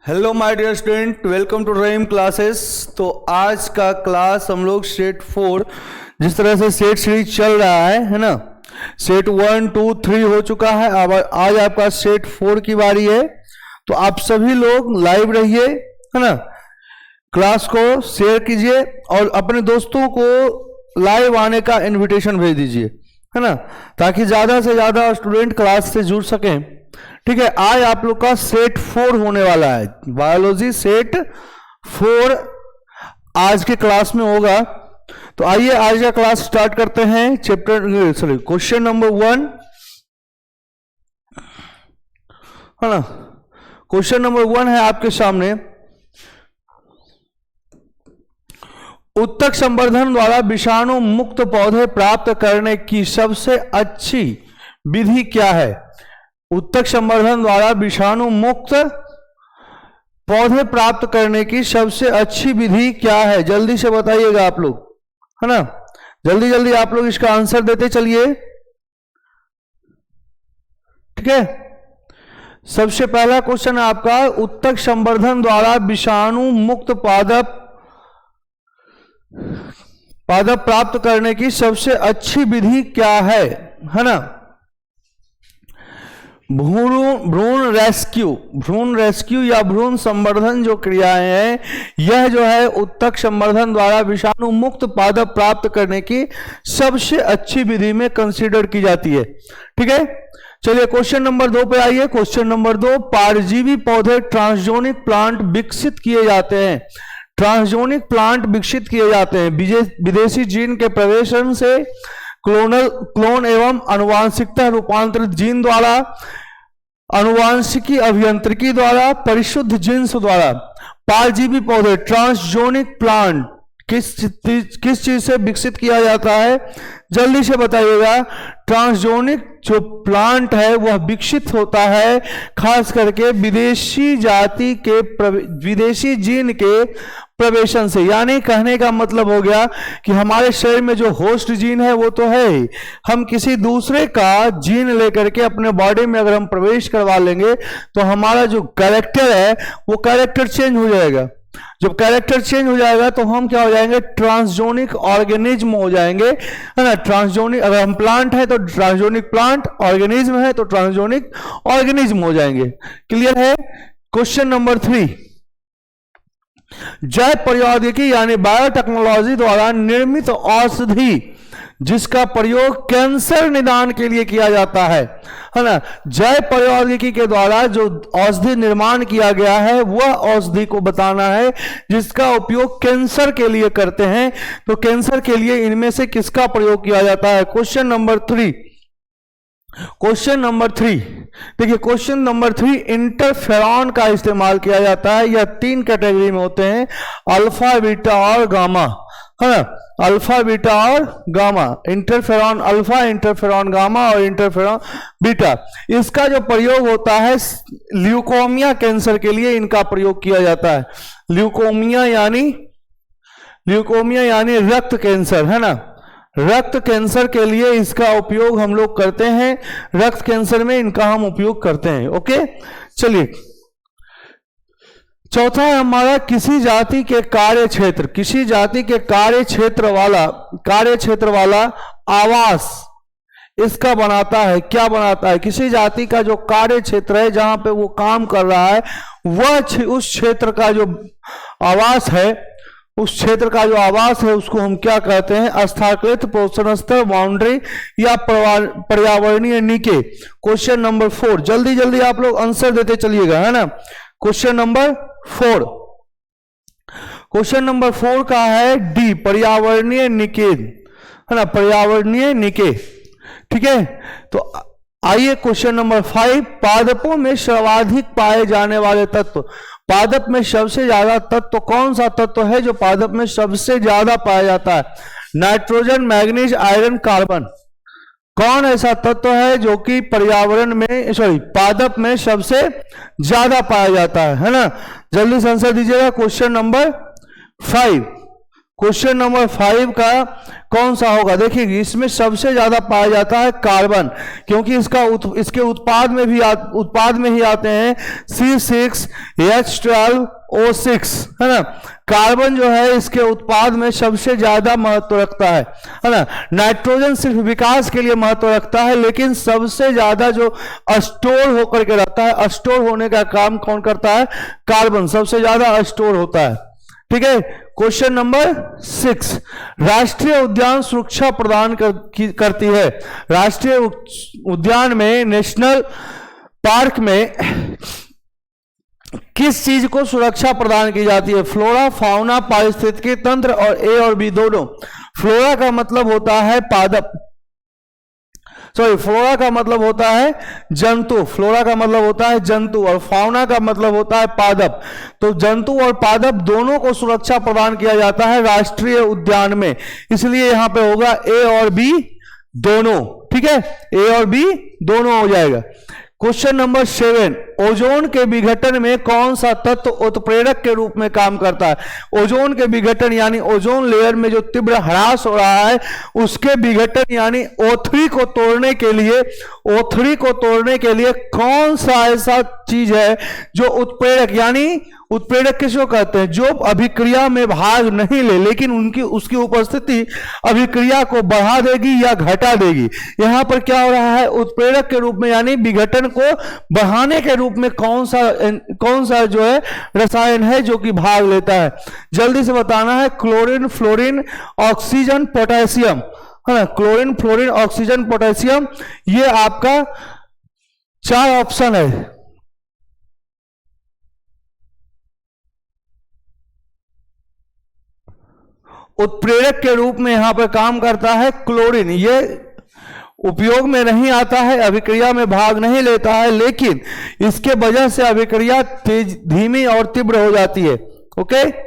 Hello my dear student, welcome to Rahim classes. तो आज का क्लास हम लोग सेट 4, जिस तरह से सेट सीरीज चल रहा है ना, सेट 1, 2, 3 हो चुका है। अब आज आपका सेट 4 की बारी है। तो आप सभी लोग लाइव रहिए, है ना, क्लास को शेयर कीजिए और अपने दोस्तों को लाइव आने का इनविटेशन भेज दीजिए, है ना, ताकि ज़्यादा से ज़्यादा स्टूडेंट क्लास से जुड़ सकें। ठीक है, आज आप लोग का सेट 4 होने वाला है, बायोलॉजी सेट 4 आज के क्लास में होगा। तो आइए आज का क्लास स्टार्ट करते हैं। क्वेश्चन नंबर 1, है ना, क्वेश्चन नंबर 1 है आपके सामने। उत्तक संवर्धन द्वारा विषाणु मुक्त पौधे प्राप्त करने की सबसे अच्छी विधि क्या है? उत्तक संवर्धन द्वारा विषाणु मुक्त पौधे प्राप्त करने की सबसे अच्छी विधि क्या है? जल्दी से बताइएगा आप लोग, है ना, जल्दी जल्दी आप लोग इसका आंसर देते चलिए। ठीक है, सबसे पहला क्वेश्चन है आपका, उत्तक संवर्धन द्वारा विषाणु मुक्त पादप प्राप्त करने की सबसे अच्छी विधि क्या है ना? भ्रूण रेस्क्यू या भ्रूण संवर्धन जो क्रियाएं हैं, यह जो है उत्तक संवर्धन द्वारा विषाणु मुक्त पादप प्राप्त करने की सबसे अच्छी विधि में कंसीडर की जाती है। ठीक है, चलिए क्वेश्चन नंबर 2 पे आइए। क्वेश्चन नंबर 2, परजीवी पौधे ट्रांसजोनिक प्लांट विकसित किए जाते हैं। ट्रांसजोनिक प्लांट विकसित किए जाते हैं विदेशी जीन के प्रवेशन से, क्लोन एवं आनुवांशिकता रूपांतरित जीन द्वारा, आनुवांशिकी अभियांत्रिकी द्वारा, परिशुद्ध जीन्स द्वारा। परजीवी पौधे ट्रांसजोनिक प्लांट किस चीज से विकसित किया जाता है? जल्दी से बताइएगा। ट्रांसजोनिक जो प्लांट है वह विकसित होता है खास करके विदेशी जीन के प्रवेशन से। यानी कहने का मतलब हो गया कि हमारे शरीर में जो होस्ट जीन है वो तो है, हम किसी दूसरे का जीन लेकर के अपने बॉडी में अगर हम प्रवेश करवा लेंगे तो हमारा जो कैरेक्टर है वो कैरेक्टर चेंज हो जाएगा। जब कैरेक्टर चेंज हो जाएगा तो हम क्या हो जाएंगे? ट्रांसजोनिक ऑर्गेनिज्म हो जाएंगे, है ना। ट्रांसजोनिक, अगर हम प्लांट है तो ट्रांसजोनिक प्लांट, ऑर्गेनिज्म है तो ट्रांसजोनिक ऑर्गेनिज्म हो जाएंगे। क्लियर है? क्वेश्चन नंबर 3, जैव प्रौद्योगिकी यानी बायोटेक्नोलॉजी द्वारा निर्मित औषधि जिसका प्रयोग कैंसर निदान के लिए किया जाता है ना। जैव प्रौद्योगिकी के द्वारा जो औषधि निर्माण किया गया है वह औषधि को बताना है जिसका उपयोग कैंसर के लिए करते हैं। तो कैंसर के लिए इनमें से किसका प्रयोग किया जाता है? क्वेश्चन नंबर 3, देखिए क्वेश्चन नंबर 3, इंटरफेरॉन का इस्तेमाल किया जाता है। यह 3 कैटेगरी में होते हैं, अल्फा, बीटा और गामा, है ना। अल्फा, बीटा और gamma, interferon alpha, interferon gamma और इंटरफेरॉन बीटा। इसका जो प्रयोग होता है ल्यूकोमिया कैंसर के लिए इनका प्रयोग किया जाता है। ल्यूकोमिया यानी रक्त कैंसर, है ना। रक्त कैंसर के लिए इसका उपयोग हम लोग करते हैं, रक्त कैंसर में इनका हम उपयोग करते हैं। ओके, चलिए चौथा है हमारा, किसी जाति के कार्य क्षेत्र वाला आवास इसका बनाता है। क्या बनाता है? किसी जाति का जो कार्य क्षेत्र है जहां पे वो काम कर रहा है वह उस क्षेत्र का जो आवास है, उसको हम क्या कहते हैं? स्थाकृत, पोषण स्तर, बाउंड्री या पर्यावरणीय निके। क्वेश्चन नंबर 4, जल्दी जल्दी आप लोग आंसर देते चलिएगा, है ना। क्वेश्चन नंबर 4, क्वेश्चन नंबर 4 का है डी, पर्यावरणीय निके, है ना, पर्यावरणीय निके। ठीक है, तो आइए क्वेश्चन नंबर 5, पादपों में सर्वाधिक पाए जाने वाले तत्व। पादप में सबसे ज्यादा तत्व कौन सा तत्व है जो पादप में सबसे ज्यादा पाया जाता है? Nitrogen, manganese, iron, carbon. कौन ऐसा तत्व है जो कि पादप में सबसे ज्यादा पाया जाता है ना? जल्दी से आंसर दीजिएगा। क्वेश्चन नंबर 5, क्वेश्चन नंबर 5 का कौन सा होगा? देखिए इसमें सबसे ज्यादा पाया जाता है कार्बन, क्योंकि इसके उत्पाद में ही आते हैं C6H12O6, है ना। कार्बन जो है इसके उत्पाद में सबसे ज्यादा महत्व रखता है ना। नाइट्रोजन सिर्फ विकास के लिए महत्व रखता है, लेकिन सबसे ज्यादा जो स्टोर होकर के रहता है, स्टोर होने का काम कौन करता है? कार्बन सबसे ज्यादा स्टोर होता है। ठीक है। क्वेश्चन नंबर 6, राष्ट्रीय उद्यान सुरक्षा प्रदान करती है। राष्ट्रीय उद्यान में, नेशनल पार्क में किस चीज को सुरक्षा प्रदान की जाती है? फ्लोरा, फाउना, पारिस्थितिकी तंत्र और ए और बी दोनों। फ्लोरा का मतलब होता है पादप, फ्लोरा का मतलब होता है जंतु, फ्लोरा का मतलब होता है जंतु, और फाउना का मतलब होता है पादप। तो जंतु और पादप दोनों को सुरक्षा प्रदान किया जाता है राष्ट्रीय उद्यान में, इसलिए यहां पे होगा ए और बी दोनों। ठीक है, ए और बी दोनों हो जाएगा। क्वेश्चन नंबर 7, ओजोन के विघटन में कौन सा तत्व उत्प्रेरक के रूप में काम करता है? ओजोन के विघटन यानी ओजोन लेयर में जो तीव्र ह्रास हो रहा है, उसके विघटन यानी O3 को तोड़ने के लिए कौन सा ऐसा चीज है जो उत्प्रेरक, यानी उत्प्रेरक किसको कहते हैं? जो अभिक्रिया में भाग नहीं ले, लेकिन उसकी उपस्थिति अभिक्रिया को बढ़ा देगी या घटा देगी। यहां पर क्या हो रहा है? उत्प्रेरक के रूप में यानी विघटन को बढ़ाने के रूप में कौन सा जो है रसायन है जो कि भाग लेता है? जल्दी से बताना है। क्लोरीन, फ्लोरीन, ऑक्सीजन, पोटेशियम, है ना। क्लोरीन, फ्लोरीन, ऑक्सीजन, पोटेशियम, ये आपका 4 ऑप्शन है। उत्प्रेरक के रूप में यहां पर काम करता है क्लोरीन। ये उपयोग में नहीं आता है, अभिक्रिया में भाग नहीं लेता है, लेकिन इसके वजह से अभिक्रिया धीमी और तीव्र हो जाती है। ओके,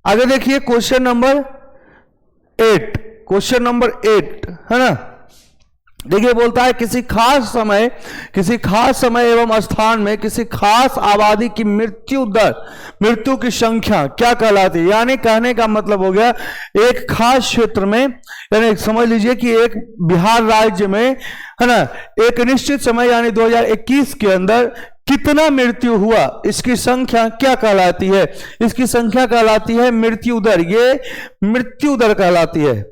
आगे देखिए क्वेश्चन नंबर 8 है ना। देखिए बोलता है किसी खास समय एवं स्थान में किसी खास आबादी की मृत्यु की संख्या क्या कहलाती है? यानी कहने का मतलब हो गया एक खास क्षेत्र में, यानी समझ लीजिए कि एक बिहार राज्य में, है ना, एक निश्चित समय यानी 2021 के अंदर कितना मृत्यु हुआ, इसकी संख्या क्या कहलाती है? इसकी संख्या कहलाती है मृत्यु दर। ये मृत्यु दर कहलाती है।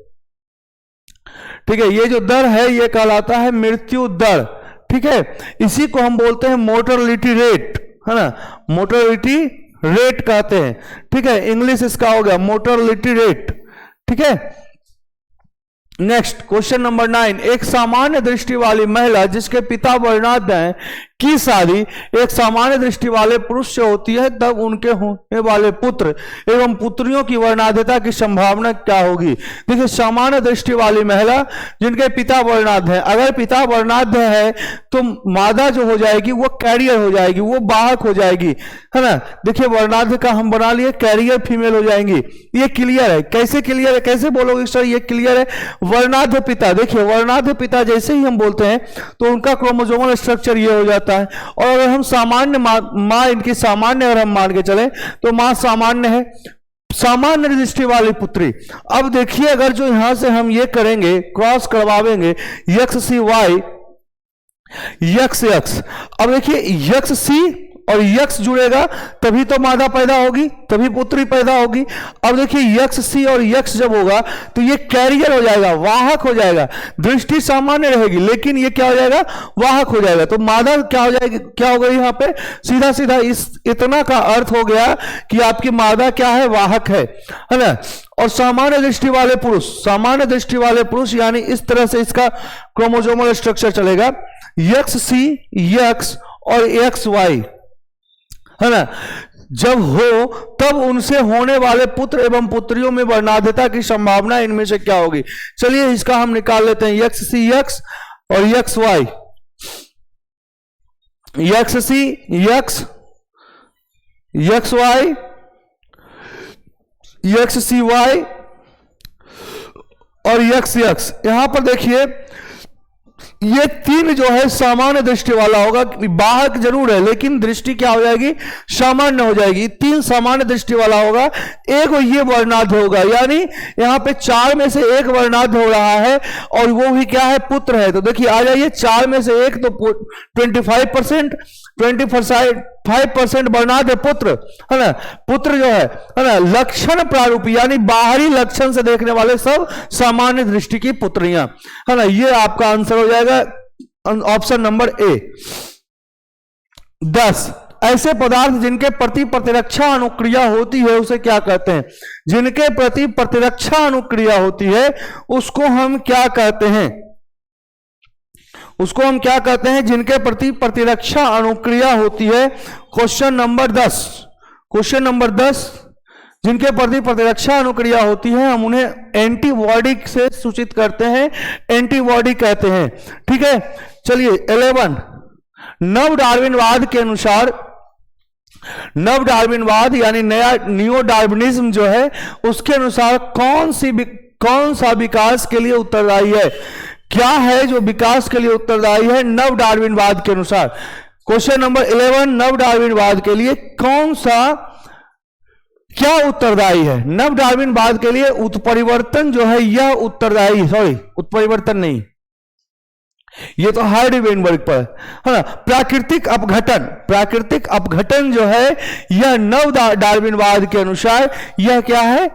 ठीक है, ये जो दर है ये कहलाता है मृत्यु दर। ठीक है, इसी को हम बोलते हैं मोर्टेलिटी रेट, है ना। मोर्टेलिटी रेट कहते हैं। ठीक है, इंग्लिश इसका हो गया मोर्टेलिटी रेट। ठीक है, नेक्स्ट क्वेश्चन नंबर 9, एक सामान्य दृष्टि वाली महिला जिसके पिता वर्णाढ्य हैं की शादी एक सामान्य दृष्टि वाले पुरुष से होती है, तब उनके होने वाले पुत्र एवं पुत्रियों की वर्णाढ्यता की संभावना क्या होगी? देखिए, सामान्य दृष्टि वाली महिला जिनके पिता वर्णाढ्य है, अगर पिता वर्णाढ्य है तो मादा जो हो जाएगी वो कैरियर हो जाएगी, वो वाहक हो जाएगी, है ना। देखिए वर्णाढ्य का हम बना लिए, कैरियर फीमेल हो जाएंगी। ये क्लियर है? कैसे क्लियर है? कैसे बोलोगे सर ये क्लियर है? वर्णाढ्य पिता, देखिए वर्णाढ्य पिता जैसे ही हम बोलते हैं तो उनका क्रोमोसोमल स्ट्रक्चर ये हो जाता है। और अगर हम सामान्य मां इनकी सामान्य अगर हम मान के चले तो मां सामान्य है, सामान्य दृष्टि वाली पुत्री। अब देखिए अगर जो यहां से हम ये करेंगे, क्रॉस करवावेंगे XCY XX, अब देखिए XC और यक्स जुड़ेगा तभी तो मादा पैदा होगी, तभी पुत्री पैदा होगी। अब देखिए XC और यक्स जब होगा तो ये कैरियर हो जाएगा, वाहक हो जाएगा। दृष्टि सामान्य रहेगी लेकिन ये क्या हो जाएगा? वाहक हो जाएगा। तो मादा क्या हो जाएगी? क्या हो गई यहाँ पे? सीधा सीधा इतना का अर्थ हो गया कि आपकी मादा क्या है? वाहक है ना। और सामान्य दृष्टि वाले पुरुष यानी इस तरह से इसका क्रोमोसोमल स्ट्रक्चर चलेगा, XC, X और XY, है ना। जब हो तब उनसे होने वाले पुत्र एवं पुत्रियों में वर्णाधिता की संभावना इनमें से क्या होगी। चलिए इसका हम निकाल लेते हैं, यक्स सी यक्स और यक्स वाई, यक्स सी यक्स, यक्स वाई, यक्स सी वाई और यक्स यक्स। यहां पर देखिए ये तीन जो है सामान्य दृष्टि वाला होगा, बाहर जरूर है लेकिन दृष्टि क्या हो जाएगी, सामान्य हो जाएगी। तीन सामान्य दृष्टि वाला होगा, एक ये वर्णाध होगा, यानी यहां पे चार में से एक वर्णाध हो रहा है और वो भी क्या है, पुत्र है। तो देखिए आ जाइए, चार में से एक तो 25%, 25% वर्णाध है, पुत्र है ना, पुत्र जो है ना। लक्षण प्रारूप यानी बाहरी लक्षण से देखने वाले सब सामान्य दृष्टि की पुत्रियां है ना। ये आपका आंसर हो जाएगा ऑप्शन नंबर ए। 10 ऐसे पदार्थ जिनके प्रति प्रतिरक्षा अनुक्रिया होती है उसे क्या कहते हैं। जिनके प्रति प्रतिरक्षा अनुक्रिया होती है उसको हम क्या कहते हैं, उसको हम क्या कहते हैं, जिनके प्रति प्रतिरक्षा अनुक्रिया होती है। क्वेश्चन नंबर 10, क्वेश्चन नंबर 10, जिनके प्रति प्रतिरक्षा अनुक्रिया होती है हम उन्हें एंटीबॉडी से सूचित करते हैं, एंटीबॉडी कहते हैं। ठीक है, चलिए 11 नव डार्विनवाद के अनुसार, नव डार्विनवाद यानी नया न्यू डार्विनिज्म जो है उसके अनुसार कौन सा विकास के लिए उत्तरदायी है। क्या है जो विकास के लिए उत्तरदायी है नव डार्विनवाद के अनुसार। क्वेश्चन नंबर 11 नव डार्विनवाद के लिए कौन सा क्या उत्तरदायी है। नव डार्विनवाद के लिए उत्परिवर्तन जो है यह उत्तरदायी, सॉरी उत्परिवर्तन नहीं, ये तो हार्डी वेनबर्ग पर है ना। प्राकृतिक अपघटन, प्राकृतिक अपघटन जो है यह नव डार्विनवाद के अनुसार यह क्या है,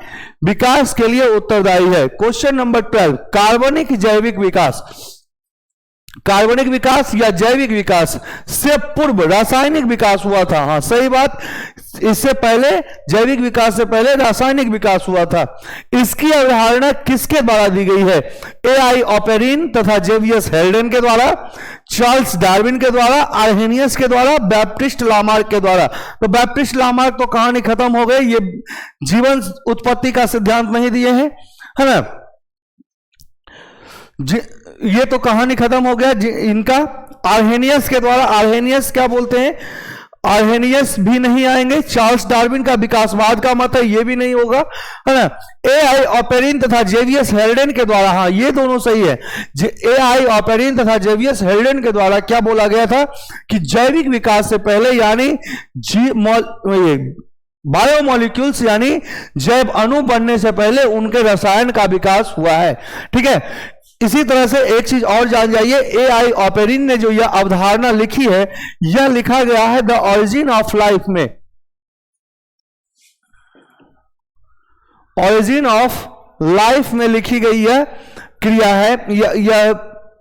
विकास के लिए उत्तरदायी है। क्वेश्चन नंबर 12 कार्बनिक जैविक विकास, कार्बनिक विकास या जैविक विकास से पूर्व रासायनिक विकास हुआ था। हाँ सही बात, इससे पहले जैविक विकास से पहले रासायनिक विकास हुआ था। इसकी अवधारणा किसके द्वारा दी गई है। ए.आई. ऑपेरिन तथा जेवियस हेल्डेन के द्वारा, चार्ल्स डार्विन के द्वारा, आर्हेनियस के द्वारा, बैप्टिस्ट लामार्क के द्वारा। तो बैप्टिस्ट लामार्क तो कहानी खत्म हो गई, ये जीवन उत्पत्ति का सिद्धांत नहीं दिए हैं है ना, ये तो कहानी खत्म हो गया इनका। आर्हेनियस के द्वारा, आर्हेनियस क्या बोलते हैं, आर्हेनियस भी नहीं आएंगे। चार्ल्स डार्विन का विकासवाद का मत है, ये भी नहीं होगा है ना। ए.आई. ऑपेरिन तथा जेवियस हेल्डेन के द्वारा, हाँ ये दोनों सही है। ए.आई. ऑपेरिन तथा जेवियस हेल्डेन के द्वारा क्या बोला गया था कि जैविक विकास से पहले यानी बायोमोलिक्यूल्स यानी जैव अणु बनने से पहले उनके रसायन का विकास हुआ है। ठीक है, इसी तरह से एक चीज और जान जाइए, ए.आई. ऑपेरिन ने जो यह अवधारणा लिखी है यह लिखा गया है द ऑरिजिन ऑफ लाइफ में, ऑरिजिन ऑफ लाइफ में लिखी गई यह क्रिया है, यह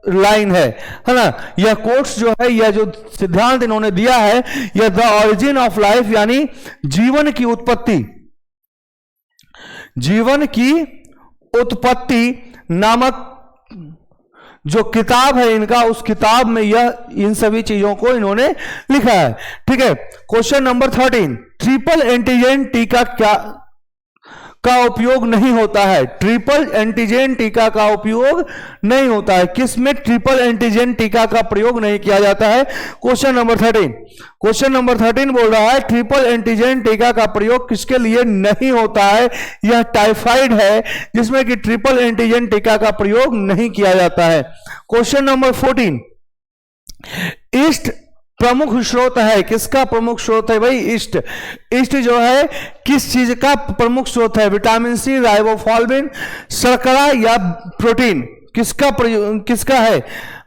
लाइन है ना। यह कोट्स जो है, यह जो सिद्धांत इन्होंने दिया है, यह द ऑरिजिन ऑफ लाइफ यानी जीवन की उत्पत्ति, जीवन की उत्पत्ति नामक जो किताब है इनका, उस किताब में यह इन सभी चीजों को इन्होंने लिखा है। ठीक है, क्वेश्चन नंबर 13 ट्रिपल एंटीजन टीका का उपयोग नहीं होता है। ट्रिपल एंटीजन टीका का उपयोग नहीं होता है। किसमें ट्रिपल एंटीजन टीका का प्रयोग नहीं किया जाता है। क्वेश्चन नंबर 13, क्वेश्चन नंबर 13 बोल रहा है ट्रिपल एंटीजन टीका का प्रयोग किसके लिए नहीं होता है। यह टाइफाइड है जिसमें कि ट्रिपल एंटीजन टीका का प्रयोग नहीं किया जाता है। क्वेश्चन नंबर 14 ईस्ट प्रमुख स्रोत है। किसका प्रमुख स्रोत है भाई, ईस्ट। ईस्ट जो है किस चीज का प्रमुख स्रोत है, विटामिन सी, राइबोफ्लाविन, शर्करा या प्रोटीन, किसका है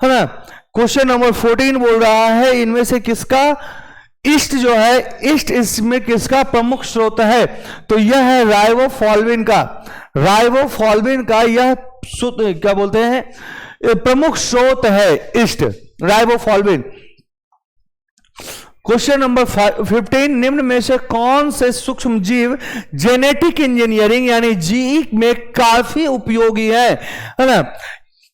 ना। क्वेश्चन नंबर 14 बोल रहा है इनमें से किसका, ईस्ट जो है, ईस्ट इसमें किसका प्रमुख स्रोत है। तो यह है राइबोफ्लाविन का, राइबोफ्लाविन का यह क्या बोलते हैं प्रमुख स्रोत है ईस्ट, राइबोफ्लाविन। क्वेश्चन नंबर 15 निम्न में से कौन से सूक्ष्म जीव जेनेटिक इंजीनियरिंग यानी जीई में काफी उपयोगी है ना।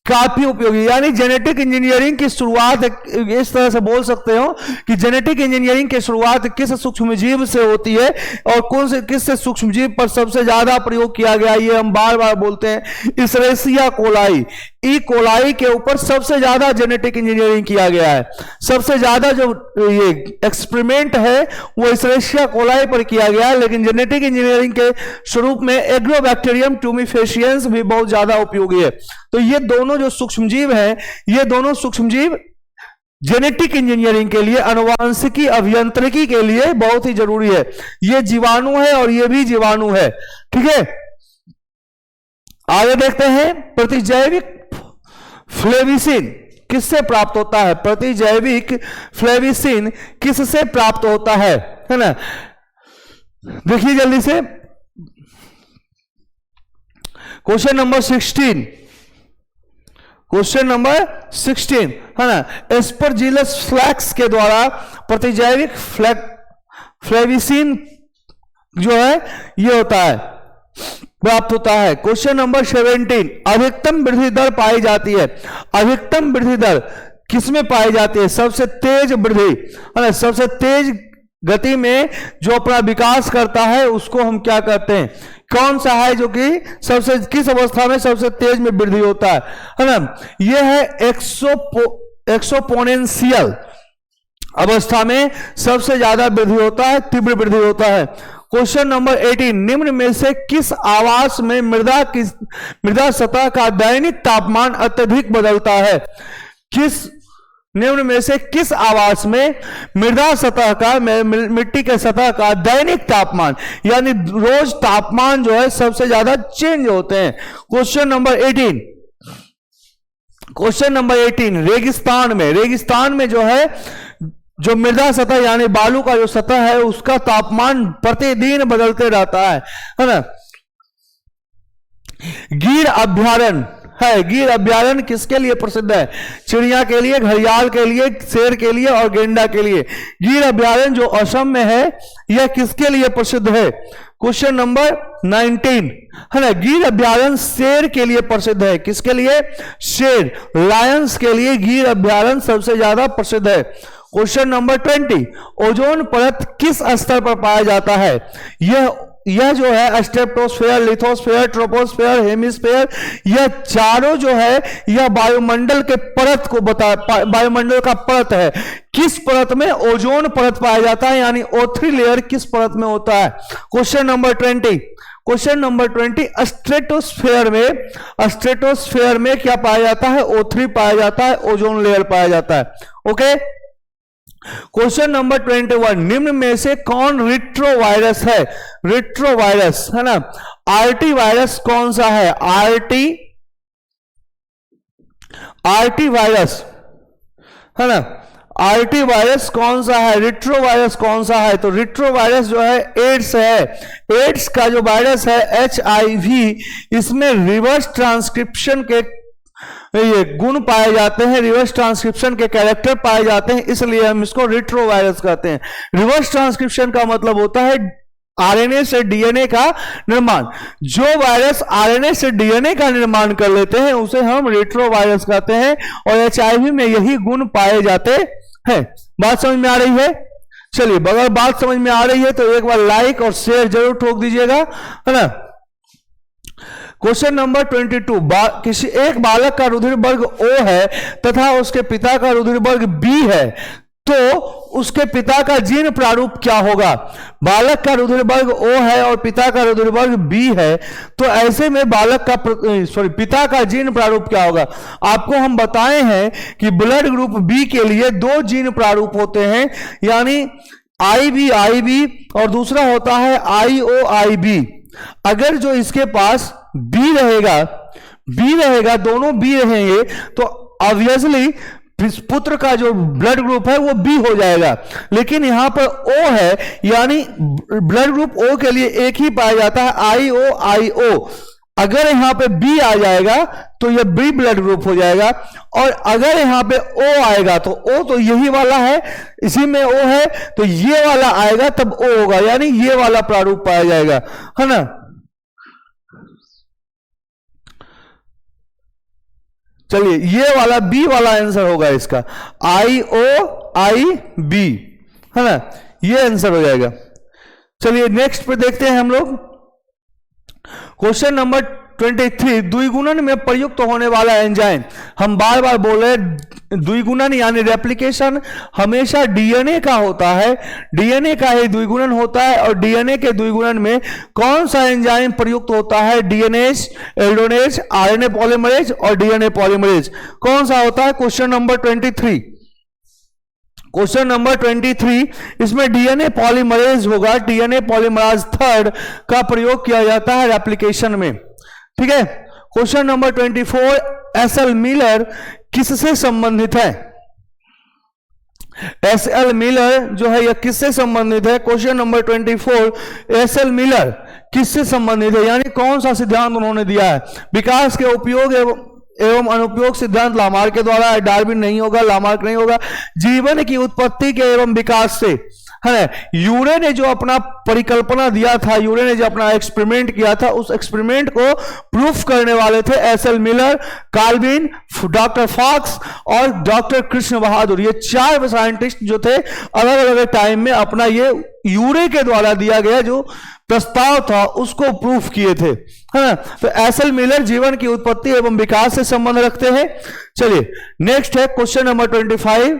काफी उपयोगी, यानी जेनेटिक इंजीनियरिंग की शुरुआत इस तरह से बोल सकते हो कि जेनेटिक इंजीनियरिंग की शुरुआत किस सूक्ष्मजीव से होती है और कौन से किस से सूक्ष्मजीव पर सबसे ज्यादा प्रयोग किया गया, ये हम बार बार बोलते हैं, इसेरिया कोलाई, ई कोलाई के ऊपर सबसे ज्यादा जेनेटिक इंजीनियरिंग किया गया है। सबसे ज्यादा जो ये एक्सपेरिमेंट है वो इसेरिया कोलाई पर किया गया है, लेकिन जेनेटिक इंजीनियरिंग के स्वरूप में एग्रोबैक्टीरियम ट्यूमिफेशियंस भी बहुत ज्यादा उपयोगी है। तो ये दोनों जो सूक्ष्मजीव हैं, ये दोनों सूक्ष्मजीव जेनेटिक इंजीनियरिंग के लिए, आनुवांशिकी अभियांत्रिकी के लिए बहुत ही जरूरी है। ये जीवाणु है और ये भी जीवाणु है, ठीक है। आगे देखते हैं, प्रतिजैविक फ्लेविसिन किससे प्राप्त होता है? प्रतिजैविक फ्लेविसिन किससे प्राप्त होता है ना? देखिए जल्दी से क्वेश्चन नंबर 16, क्वेश्चन नंबर 16 है ना, एस्परजिलस फ्लैक्स के द्वारा प्रतिजैविक फ्लेविसिन जो है ये होता है, प्राप्त होता है। क्वेश्चन नंबर 17, अधिकतम वृद्धि दर पाई जाती है। अधिकतम वृद्धि दर किसमें पाई जाती है? सबसे तेज वृद्धि है ना, सबसे तेज गति में जो अपना विकास करता है उसको हम क्या कहते हैं? कौन सा है जो कि सबसे किस अवस्था में सबसे तेज में वृद्धि होता है ना? यह है एक्सोपोनेंशियल अवस्था में सबसे ज्यादा वृद्धि होता है, तीव्र वृद्धि होता है। क्वेश्चन नंबर 18, निम्न में से किस आवास में मृदा सतह का दैनिक तापमान अत्यधिक बदलता है? किस निम्न में से किस आवास में मृदा सतह का, मिट्टी के सतह का दैनिक तापमान यानी रोज तापमान जो है सबसे ज्यादा चेंज होते हैं? क्वेश्चन नंबर 18, क्वेश्चन नंबर 18, रेगिस्तान में जो है जो मृदा सतह यानी बालू का जो सतह है उसका तापमान प्रतिदिन बदलते रहता है ना। गिर अभ्यारण्य है, गिर अभ्यारण्य किसके लिए प्रसिद्ध है? चिड़िया के लिए, घड़ियाल के लिए, शेर के लिए और गेंडा के लिए। गिर अभ्यारण्य जो असम में है यह किसके लिए प्रसिद्ध है? क्वेश्चन नंबर 19 है ना, गिर अभ्यारण्य शेर के लिए प्रसिद्ध है। किसके लिए? शेर, लायंस के लिए गिर अभ्यारण्य सबसे ज्यादा प्रसिद्ध है। क्वेश्चन नंबर 20, ओजोन परत किस स्तर पर पाया जाता है? यह जो है स्ट्रेटोस्फेयर, लिथोस्फेयर, ट्रोपोस्फेयर, हेमिस्फेयर, यह चारों जो है यह वायुमंडल के परत को वायुमंडल का परत है। किस परत में? ओजोन परत पाया जाता है, यानी O3 लेयर किस परत में होता है? Question number 20, question number 20, stratosphere में क्या पाया जाता है? O3 पाया जाता है, ओजोन लेयर पाया जाता है। ओके। क्वेश्चन नंबर 21, निम्न में से कौन रिट्रोवायरस है? रिट्रोवायरस है ना, आरटी वायरस कौन सा है? आरटी वायरस है ना, आरटी वायरस कौन सा है? रिट्रोवायरस कौन सा है? तो रिट्रोवायरस जो है एड्स है। एड्स का जो वायरस है HIV, इसमें रिवर्स ट्रांसक्रिप्शन के ये गुण पाए जाते हैं, रिवर्स ट्रांसक्रिप्शन के कैरेक्टर पाए जाते हैं, इसलिए हम इसको रिट्रोवायरस कहते हैं। रिवर्स ट्रांसक्रिप्शन का मतलब होता है आरएनए से डीएनए का निर्माण। जो वायरस आरएनए से डीएनए का निर्माण कर लेते हैं उसे हम रिट्रोवायरस कहते हैं, और HIV में यही गुण पाए जाते हैं। बात समझ में आ रही है? चलिए, अगर बात समझ में आ रही है तो एक बार लाइक और शेयर जरूर ठोक दीजिएगा, है ना। क्वेश्चन नंबर 22, किसी एक बालक का रुधिर वर्ग O है तथा उसके पिता का रुधिर वर्ग B है, तो उसके पिता का जीन प्रारूप क्या होगा? बालक का रुधिर वर्ग O है और पिता का रुधिर वर्ग B है, तो ऐसे में बालक का पिता का जीन प्रारूप क्या होगा? आपको हम बताए हैं कि ब्लड ग्रुप B के लिए 2 जीन प्रारूप होते हैं, यानी IB और दूसरा होता है IOIB। अगर जो इसके पास B रहेगा, दोनों B रहेंगे, तो ऑब्वियसली पुत्र का जो ब्लड ग्रुप है वो B हो जाएगा। लेकिन यहां पर O है, यानी ब्लड ग्रुप O के लिए एक ही पाया जाता है, IOIO। अगर यहां पे B आ जाएगा तो यह B ब्लड ग्रुप हो जाएगा, और अगर यहां पे O आएगा तो O तो यही वाला है, इसी में O है, तो ये वाला आएगा तब O होगा, यानी ये वाला प्रारूप पाया जाएगा, है ना। चलिए ये वाला बी वाला आंसर होगा इसका, IOIB, है ना, ये आंसर हो जाएगा। चलिए नेक्स्ट पे देखते हैं हम लोग क्वेश्चन नंबर 23, द्विगुणन में प्रयुक्त होने वाला एंजाइम। हम बार बार बोल रहे हैं द्विगुणन यानी रेप्लिकेशन हमेशा डीएनए का होता है, डीएनए का ही द्विगुणन होता है। और डीएनए के द्विगुणन में कौन सा एंजाइम प्रयुक्त होता है? डीएनएज, एल्डोनेज, आरएनए पॉलीमरेज और डीएनए पॉलीमरेज। कौन सा होता है? क्वेश्चन नंबर 23, क्वेश्चन नंबर 23, इसमें डीएनए पॉलीमरेज होगा। डीएनए पॉलीमरेज थर्ड का प्रयोग किया जाता है रेप्लिकेशन में, ठीक है। क्वेश्चन नंबर 24, एसएल मिलर किससे संबंधित है? एसएल मिलर जो है यह किससे संबंधित है? क्वेश्चन नंबर 24, एसएल मिलर किससे संबंधित है, यानी कौन सा सिद्धांत उन्होंने दिया है? विकास के उपयोग एवं अनुपयोग सिद्धांत लामार्क के द्वारा, डार्विन नहीं होगा, लामार्क नहीं होगा। जीवन की उत्पत्ति के एवं विकास से, है यूरे ने जो अपना परिकल्पना दिया था, यूरे ने जो अपना एक्सपेरिमेंट किया था, उस एक्सपेरिमेंट को प्रूफ करने वाले थे एसएल मिलर, कार्बिन, डॉक्टर फॉक्स और डॉक्टर कृष्ण बहादुर। ये चार साइंटिस्ट जो थे अलग अलग टाइम में अपना ये यूरे के द्वारा दिया गया जो प्रस्ताव था उसको प्रूफ किए थे, है ना। तो एसएल मिलर जीवन की उत्पत्ति एवं विकास से संबंध रखते हैं। चलिए नेक्स्ट है क्वेश्चन नंबर 25,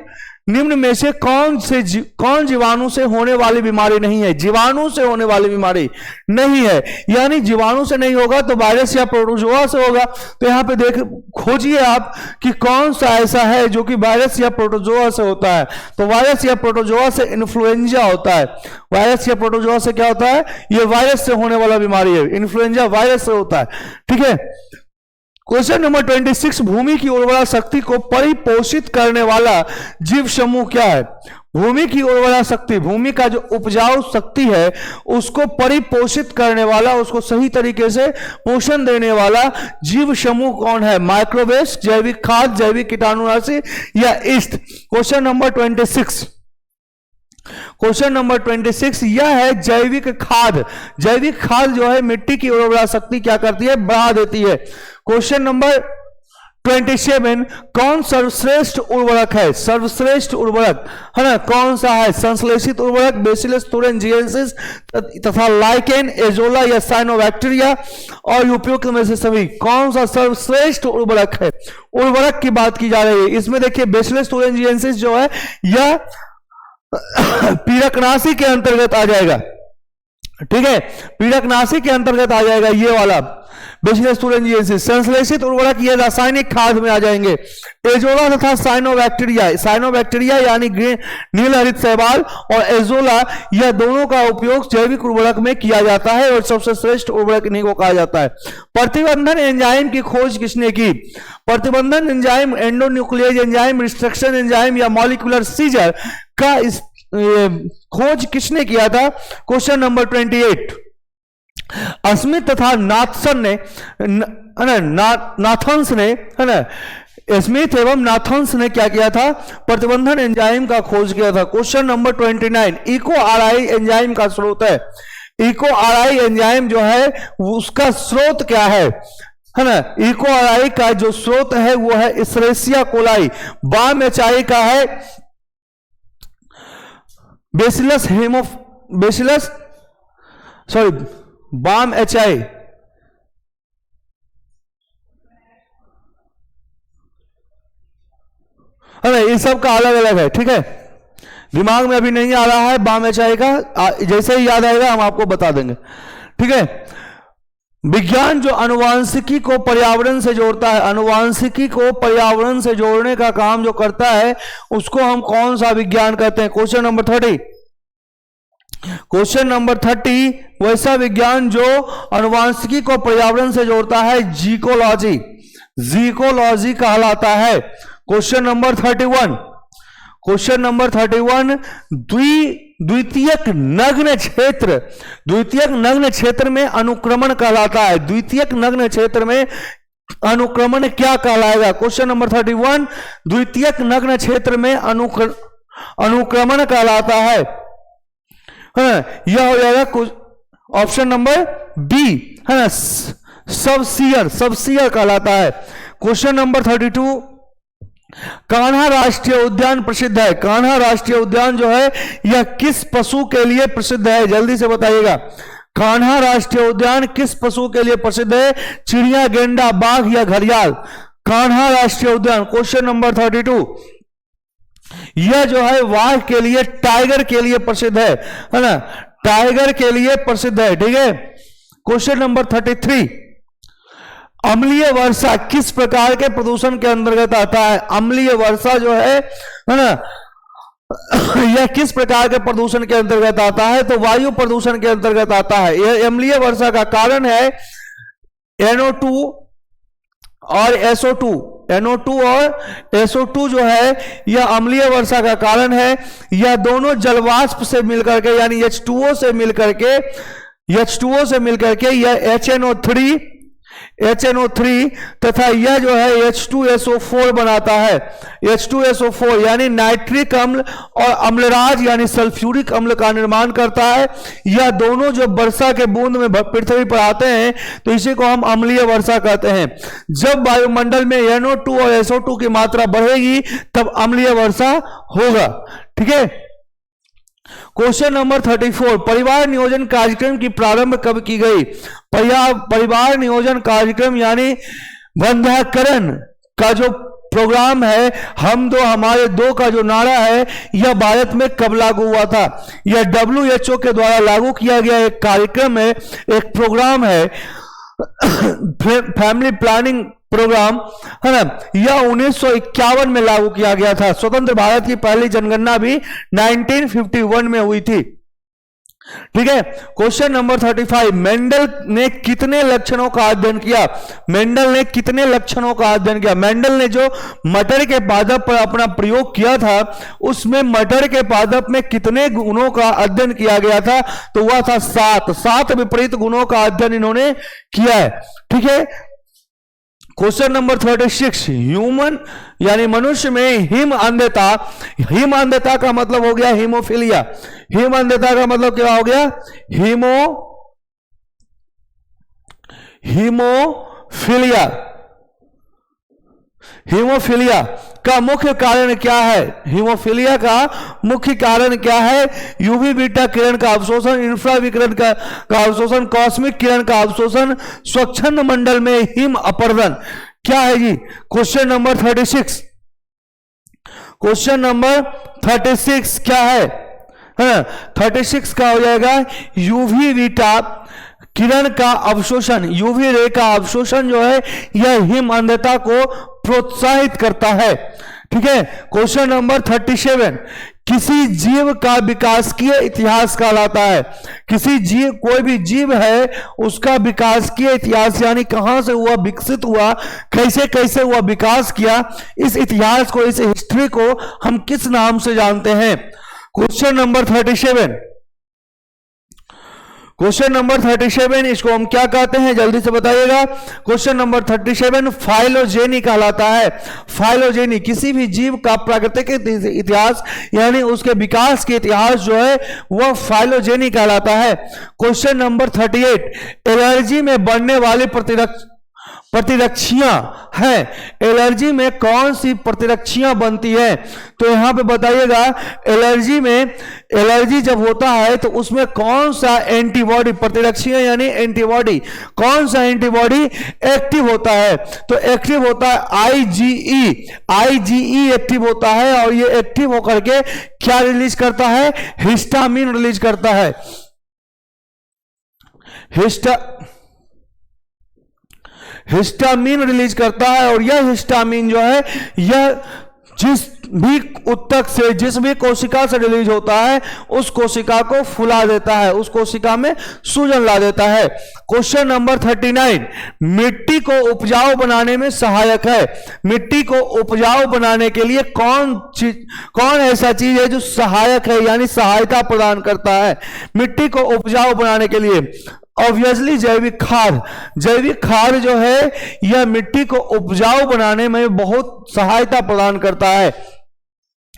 निम्न में से कौन जीवाणु से होने वाली बीमारी नहीं है? जीवाणु से होने वाली बीमारी नहीं है, यानी जीवाणु से नहीं होगा तो वायरस या प्रोटोजोआ से होगा। तो यहां पे देख खोजिए आप कि कौन सा ऐसा है जो कि वायरस या प्रोटोजोआ से होता है। तो वायरस या प्रोटोजोआ से इन्फ्लुएंजा होता है। वायरस या प्रोटोजोआ से क्या होता है? ये वायरस से होने वाला बीमारी है। इन्फ्लुएंजा वायरस से होता है, ठीक है। क्वेश्चन नंबर 26, भूमि की उर्वरा शक्ति को परिपोषित करने वाला जीव समूह क्या है? भूमि की उर्वरा शक्ति, भूमि का जो उपजाऊ शक्ति है उसको परिपोषित करने वाला, उसको सही तरीके से पोषण देने वाला जीव समूह कौन है? माइक्रोवेस्ट, जैविक खाद, जैविक कीटाणुनाशी या east. Question number 26, question number 26 यह है जैविक खाद। जैविक खाद जो है मिट्टी की उर्वरा शक्ति क्या करती है? बढ़ा देती है। क्वेश्चन नंबर 27, कौन सर्वश्रेष्ठ उर्वरक है? सर्वश्रेष्ठ उर्वरक, है ना, कौन सा है? संश्लेषित उर्वरक, बेसिलस thuringiensis तथा लाइकेन, एजोला या साइनोबैक्टीरिया और उपयुक्त में से सभी। कौन सा सर्वश्रेष्ठ उर्वरक है? उर्वरक की बात की जा रही है। इसमें देखिए बेसिलस thuringiensis जो है यह पीड़कनाशी के अंतर्गत आ जाएगा, ठीक है, पीड़कनाशी के अंतर्गत आ जाएगा ये वाला बेसिलस thuringiensis। संश्लेषित उर्वरक ये रासायनिक खाद में आ जाएंगे। एजोला तथा साइनोबैक्टीरिया, साइनोबैक्टीरिया यानी नील हरित शैवाल और एजोला, यह दोनों का उपयोग जैविक उर्वरक में किया जाता है और सबसे श्रेष्ठ उर्वरक इन्हीं को कहा जाता है। प्रतिबंधन एंजाइम की खोज किसने की? प्रतिबंधन एंजाइम, एंडोन्यूक्लियेज एंजाइम, रिस्ट्रक्शन एंजाइम या मॉलिक्यूलर सीजर का इस खोज किसने किया था? क्वेश्चन नंबर 28, स्मिथ तथा नाथसन ने, नाथन्स ने, है ना, स्मिथ एवं नाथन्स ने क्या किया था? प्रतिबंधन एंजाइम का खोज किया था। Question number 29, Eco RI enzyme का स्रोत है। इको आरआई एंजाइम जो है उसका स्रोत क्या है ना? इको आरआई का जो स्रोत है वो है इस्रेसिया कोलाई। बाम एचआई का है बेसिलस बाम एचआई, है ना, ये सब का अलग अलग है, ठीक है। दिमाग में अभी नहीं आ रहा है बाम एचआई का, जैसे ही याद आएगा हम आपको बता देंगे, ठीक है। विज्ञान जो अनुवांशिकी को पर्यावरण से जोड़ता है, अनुवांशिकी को पर्यावरण से जोड़ने का काम जो करता है उसको हम कौन सा विज्ञान कहते हैं? क्वेश्चन नंबर 30, क्वेश्चन नंबर 30, वैसा विज्ञान जो अनुवांशिकी को पर्यावरण से जोड़ता है जीकोलॉजी, जीकोलॉजी कहलाता है। क्वेश्चन नंबर 31, क्वेश्चन नंबर 31, द्वितीयक नग्न क्षेत्र, द्वितीयक नग्न क्षेत्र में अनुक्रमण कहलाता है। द्वितीयक नग्न क्षेत्र में अनुक्रमण क्या कहलाएगा? क्वेश्चन नंबर 31, द्वितीयक नग्न क्षेत्र में अनुक्रमण कहलाता है, यह हो जाएगा ऑप्शन नंबर बी, है ना, सबसीयर, सबसीयर कहलाता है। क्वेश्चन नंबर 32, कान्हा राष्ट्रीय उद्यान प्रसिद्ध है। कान्हा राष्ट्रीय उद्यान जो है यह किस पशु के लिए प्रसिद्ध है, जल्दी से बताइएगा। कान्हा राष्ट्रीय उद्यान किस पशु के लिए प्रसिद्ध है? चिड़िया, गेंडा, बाघ या घड़ियाल? कान्हा राष्ट्रीय उद्यान क्वेश्चन नंबर 32 यह जो है वाघ के लिए, टाइगर के लिए प्रसिद्ध है ना, टाइगर के लिए प्रसिद्ध है। ठीक है, क्वेश्चन नंबर 33, अम्लीय वर्षा किस प्रकार के प्रदूषण के अंतर्गत आता है? अम्लीय वर्षा जो है ना, यह किस प्रकार के प्रदूषण के अंतर्गत आता है? तो वायु प्रदूषण के अंतर्गत आता है। यह अम्लीय वर्षा का कारण है NO2 और SO2। NO2 और SO2 जो है यह अम्लीय वर्षा का कारण है। यह दोनों जलवाष्प से मिलकर के यानी H2O से मिलकर के यह HNO3 तथा यह जो है H2SO4 बनाता है। H2SO4 यानी नाइट्रिक अम्ल और अम्लराज यानी सल्फ्यूरिक अम्ल का निर्माण करता है। यह दोनों जो वर्षा के बूंद में पृथ्वी पर आते हैं तो इसी को हम अम्लीय वर्षा कहते हैं। जब वायुमंडल में NO2 और SO2 की मात्रा बढ़ेगी तब अम्लीय वर्षा होगा। ठीक है, क्वेश्चन नंबर 34, परिवार नियोजन कार्यक्रम की प्रारंभ कब की गई? परिवार नियोजन कार्यक्रम यानी बंध्याकरण का जो प्रोग्राम है, हम दो हमारे दो का जो नारा है, यह भारत में कब लागू हुआ था? यह WHO के द्वारा लागू किया गया एक कार्यक्रम है, एक प्रोग्राम है, फैमिली प्लानिंग प्रोग्राम है ना। यह 1951 में लागू किया गया था। स्वतंत्र भारत की पहली जनगणना भी 1951 में हुई थी। ठीक है, क्वेश्चन नंबर 35, मेंडल ने कितने लक्षणों का अध्ययन किया? मेंडल ने कितने लक्षणों का अध्ययन किया? मेंडल ने जो मटर के पादप पर अपना प्रयोग किया था उसमें मटर के पादप में कितने गुणों का अध्ययन किया गया था? तो वह था 7 विपरीत गुणों का अध्ययन इन्होंने किया है। ठीक है, क्वेश्चन नंबर 36, ह्यूमन यानी मनुष्य में हिम अंधता का मतलब हो गया हीमोफीलिया। हिम अंधता का मतलब क्या हो गया? हीमोफीलिया का मुख्य कारण क्या है? हीमोफीलिया का मुख्य कारण क्या है? यूवी बीटा किरण का अवशोषण, इंफ्रा विकिरण का अवशोषण, कॉस्मिक किरण का अवशोषण, स्वच्छंद मंडल में हिम अपरदन। क्या है जी? क्वेश्चन नंबर 36 क्या है? 36 का हो जाएगा यूवी बीटा किरण का अवशोषण। यूवी रे का अवशोषण जो है यह हिम अंधता को प्रोत्साहित करता है। ठीक है, क्वेश्चन नंबर 37, किसी जीव का विकासकीय इतिहास कहलाता है। किसी जीव, कोई भी जीव है उसका विकासकीय इतिहास यानी कहां से हुआ, विकसित हुआ, कैसे कैसे हुआ, विकास किया, इस इतिहास को, इस हिस्ट्री को हम किस नाम से जानते हैं? क्वेश्चन नंबर 37 इसको हम क्या कहते हैं, जल्दी से बताइएगा। क्वेश्चन नंबर 37 फाइलोजेनी कहलाता है। फाइलोजेनी किसी भी जीव का प्राकृतिक इतिहास यानी उसके विकास के इतिहास जो है वह फाइलोजेनी कहलाता है। क्वेश्चन नंबर 38, एलर्जी में बढ़ने वाली प्रतिरक्षियां हैं। एलर्जी में कौन सी प्रतिरक्षियां बनती है? तो यहां पे बताइएगा, एलर्जी जब होता है तो उसमें कौन सा एंटीबॉडी, प्रतिरक्षियां यानी एंटीबॉडी, कौन सा एंटीबॉडी एक्टिव होता है? तो एक्टिव होता है आईजीई एक्टिव होता है और ये एक्टिव होकर के क्या रिलीज करता है? हिस्टामिन रिलीज करता है। हिस्टामिन रिलीज करता है और यह हिस्टामिन जो है यह जिस भी उत्तक से, जिस भी कोशिका से रिलीज होता है उस कोशिका को फुला देता है, उस कोशिका में सूजन ला देता है। क्वेश्चन नंबर 39, मिट्टी को उपजाऊ बनाने में सहायक है। मिट्टी को उपजाऊ बनाने के लिए कौन ऐसा चीज है जो सहायक है यानी सहायता प्रदान करता है मिट्टी को उपजाऊ बनाने के लिए? ऑब्वियसली जैविक खाद जो है यह मिट्टी को उपजाऊ बनाने में बहुत सहायता प्रदान करता है।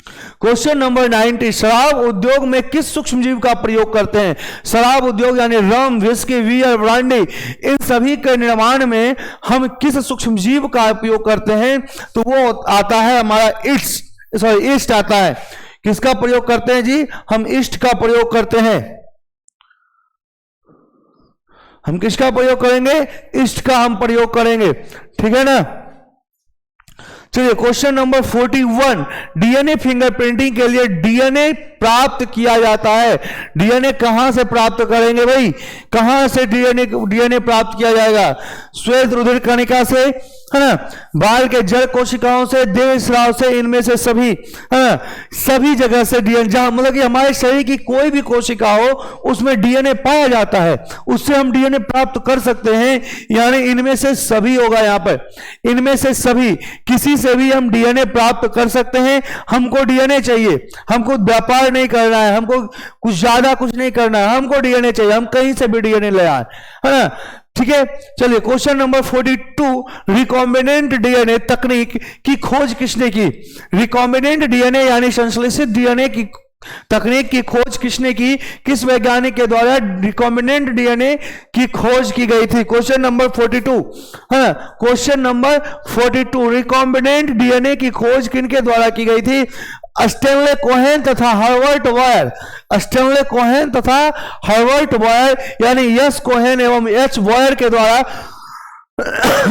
क्वेश्चन नंबर 90, शराब उद्योग में किस सूक्ष्मजीव का प्रयोग करते हैं? शराब उद्योग यानी रम, विस्की, बियर, ब्रांडी, इन सभी के निर्माण में हम किस सूक्ष्मजीव का उपयोग करते हैं? तो वो आता है हमारा ईस्ट आता है। किसका प्रयोग करते हैं जी? हम ईस्ट का प्रयोग करते हैं। हम किसका प्रयोग करेंगे? ईस्ट का हम प्रयोग करेंगे, ठीक है ना। चलिए क्वेश्चन नंबर 41, डीएनए फिंगरप्रिंटिंग के लिए डीएनए प्राप्त किया जाता है। डीएनए कहां से प्राप्त करेंगे भाई? कहां से डीएनए प्राप्त किया जाएगा? श्वेत रुधिर कणिका से, है ना, बाल के जड़ कोशिकाओं से, देह स्राव से, इनमें से सभी, है ना, सभी जगह से डीएनए, जहां मतलब कि हमारे शरीर की कोई भी कोशिका हो उसमें डीएनए पाया जाता है, उससे हम डीएनए प्राप्त कर सकते हैं। यानी इनमें से सभी होगा, यहां पर इनमें से सभी, किसी से भी हम डीएनए प्राप्त कर सकते हैं। हमको डीएनए चाहिए, हमको व्यापार नहीं करना है, हमको कुछ ज्यादा कुछ नहीं करना है, हमको डीएनए चाहिए, हम कहीं से भी डीएनए ले आए, है ना, ठीक है। चलिए क्वेश्चन नंबर 42, रिकॉम्बिनेंट डीएनए तकनीक की खोज किसने की? रिकॉम्बिनेंट डीएनए यानी संश्लेषित डीएनए की तकनीक की खोज किसने की? किस वैज्ञानिक के द्वारा रिकॉम्बिनेंट डीएनए की खोज की गई थी? क्वेश्चन नंबर 42, है क्वेश्चन नंबर 42, रिकॉम्बिनेंट डीएनए की खोज किनके द्वारा की गई थी? स्टेनले कोहेन तथा हर्बर्ट वायर। स्टेनले कोहेन तथा हर्बर्ट वायर यानी एस कोहेन एवं एच वायर के द्वारा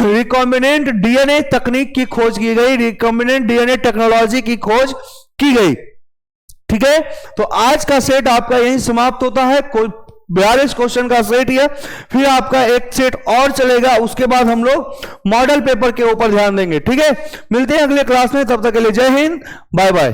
रिकॉम्बिनेंट डीएनए तकनीक की खोज की गई, रिकॉम्बिनेंट डीएनए टेक्नोलॉजी की खोज की गई, ठीक है। तो आज का सेट आपका यहीं समाप्त होता है। 42 क्वेश्चन का सेट है, फिर आपका एक सेट और चलेगा, उसके बाद हम लोग मॉडल पेपर के ऊपर ध्यान देंगे, ठीक है। मिलते हैं अगले क्लास में, तब तक के लिए जय हिंद, बाय बाय।